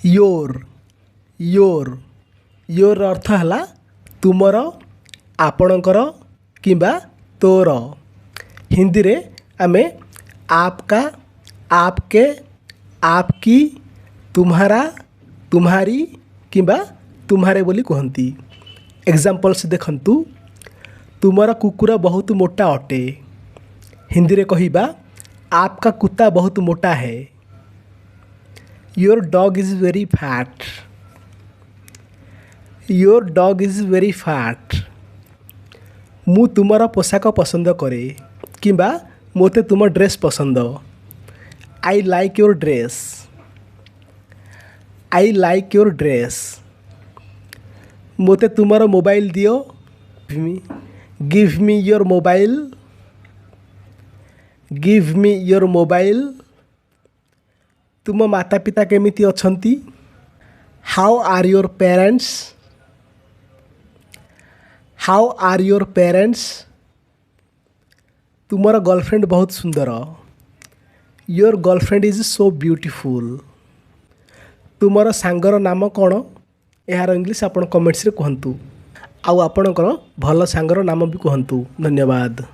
Your your your earth है तुमर आपणकर किंबा तोर। हिंदी रे आमे आपका आपके आपकी तुम्हारा तुम्हारी किंबा तुम्हारे बोली कहती। एग्जाम्पल्स देखंतु तुमर कुकुर बहुत मोटा अटे। हिंदी रे कहिबा आपका कुत्ता बहुत मोटा है। Your dog is very fat. Your dog is very fat. मु तुमर पोशाक पसंद करे किंबा मोते तुम ड्रेस पसंद। I like your dress. I like your dress. मोते तुमर मोबाइल दियो। Give me your mobile. Give me your mobile. तुम माता पिता केमिति अछंती? How are your parents? How are your parents? तुमर गर्लफ्रेंड बहुत सुंदर। Your girlfriend is so beautiful. तुमर सांगर नाम कौन? यार इंग्लिश आपण कमेंट्स रे कहंतु। आउ आपणकर भल सांगर नाम भी कहंतु। धन्यवाद।